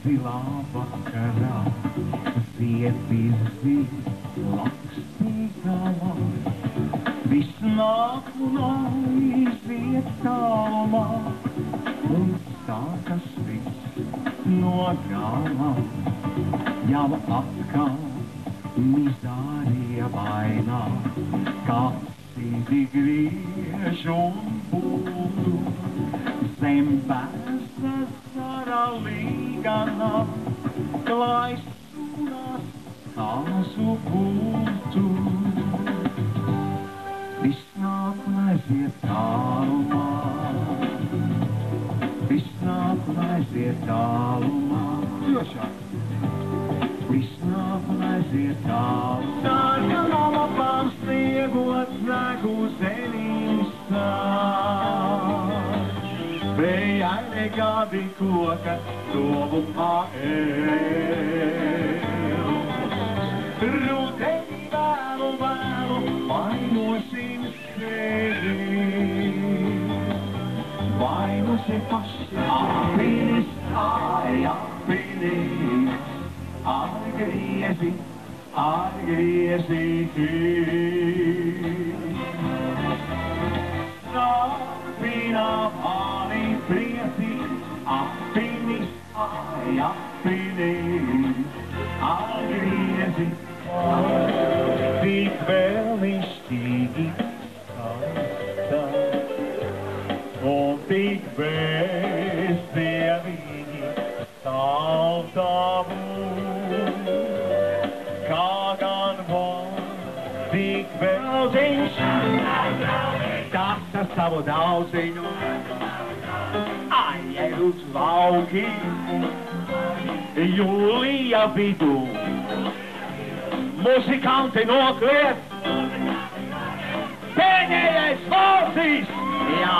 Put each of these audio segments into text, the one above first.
zilā vakarā, ziedīs lakstīgā, viss nāk un aiziet tālumā, un sākas viss no galā. Jau atkal mizārija vainā, kā sīdi griež un būtu, zem bēsas saralīganā, lai sunās kāzu būtu. Viss nāk un aiziet tālumā, viss nāk un aiziet tālumā. Jošāk! Viss nāk un aiziet tālu, sarkanām lapām sniegot nagu zenīs sāc. Vējaini gadi koka tuvumā Rudenī vēlu, vainosim sevi, vainosim paši. Apvinis, apvinis, atgriezi Sāpina mani prieci, apvinis, atgriezi Tik vēlništīgi skaista un tik bezdievīgi stāv tavu Tik vēlziņš, tas ar savu daudziņu, aiet uz lauki, jūlija vidū. Muzikanti nokliet, pēdējais valsīs, jā,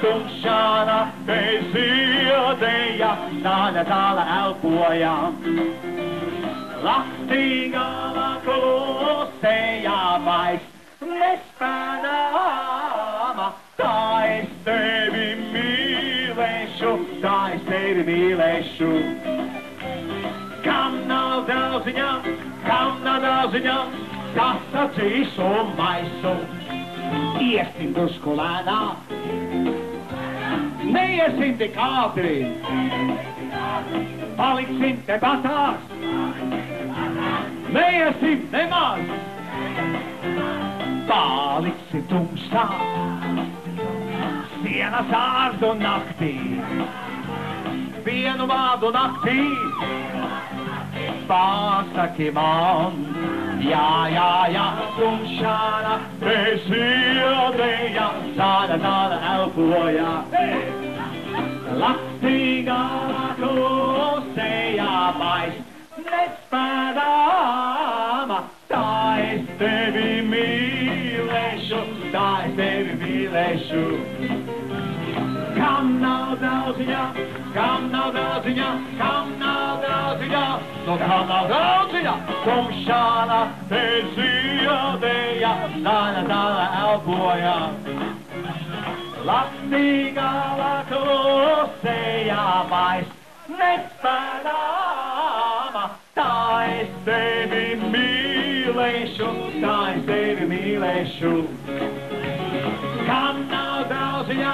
tumšana bez iedēja, tāda elpoja. Laktīgā klusējā vairs nespēdāma, tā es tevi mīlēšu, Kam nav drauziņā, tas acīs un maisu. Iesim drusku lēnāk, neiesim tik ātri, paliksim te batās. Neiesim nemaz, paliksim tumšā, sienas ārdu naktī, vienu vārdu naktī, pasaki man, jā, tumšana bez iedēja, tāda elpoja. Laktīgā klusējā vairs nespēdāma, tā es tevi mīlēšu, Kam nav draudziņā, tumšana bez iedēja, tāda elpoja. Laktīgā klusējā vairs nespēdāma, tā es tevi mīlēšu, Kam nav draudziņā,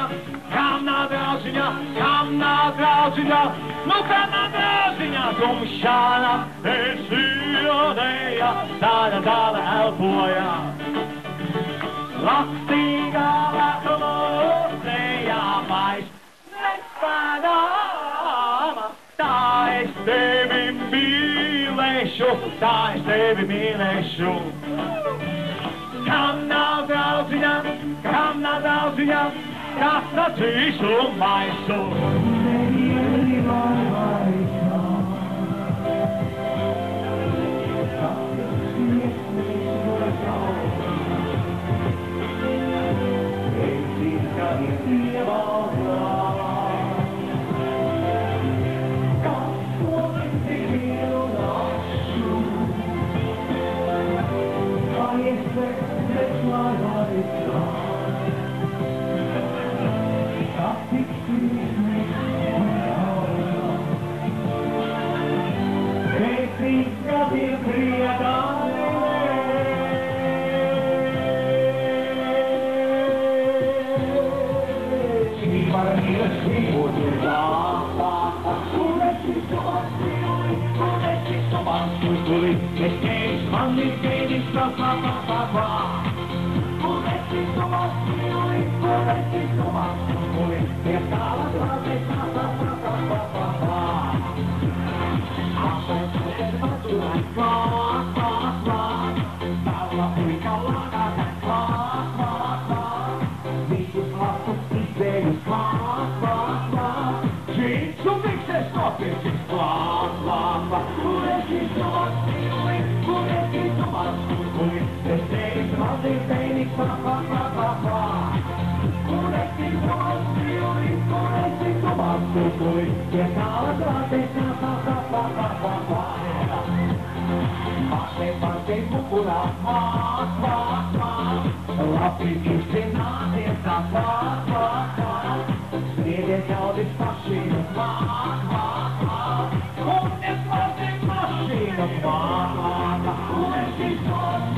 tumšana bez iedēja, tāda elpoja. Laktīgā klusējā vairs nespēdāma, tā es tevi mīlēšu, Kam nav draudziņā, tas acīs un maisu. Kuli, es man nicht wenig, bla bla bla bla bla. Kuli, sowas, Kuli, sowas, Kuli, der Skala, bla bla bla bla bla bla bla. Aber es ist was du ein bla bla bla. Bala, Kuli, Kala, bla bla bla. Wie du hast, ich sehe es bla bla bla. Gee, so fix es doch, es ist bla bla bla. Kuli, sowas, Kuli, sowas, Kuli, es ist was ich wenig, bla bla bla bla bla. Kuli, sowas, Kuli, sowas, Kuli, der Skala, bla bla bla bla bla bla. Fate bucura, ma, Lapi chiusi na testa, ma, vede ciao di fascino, ma, come fate fascino, ma, come si sono,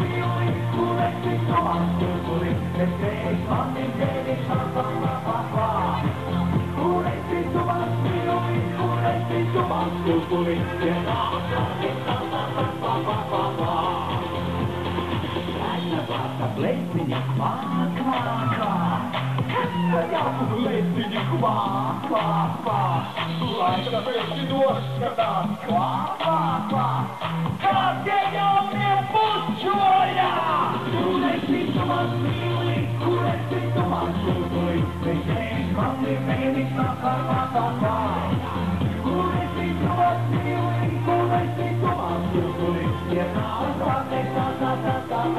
le sei fanno in bene, come si Blazing kva, kva, kva. Ja, blazing kva, kva, kva. Like the blazing doskata, kva, kva, kva. Как я не почуя. Blazing kva, blazing kva, blazing. Blazing kva, blazing kva, kva, kva. Blazing kva, blazing kva, blazing. Yeah, kva, kva, kva.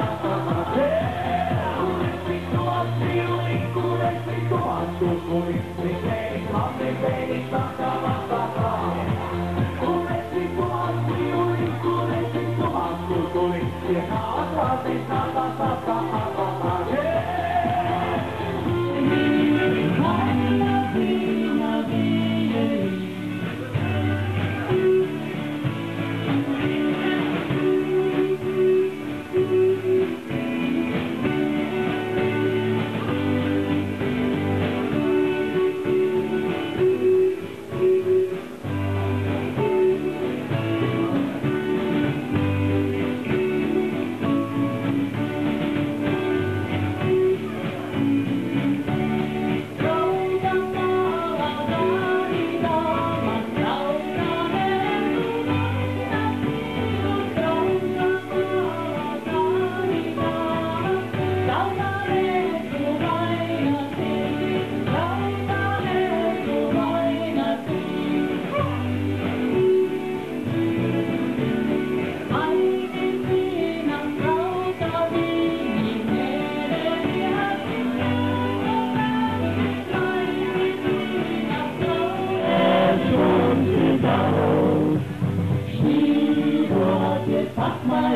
She brought it back my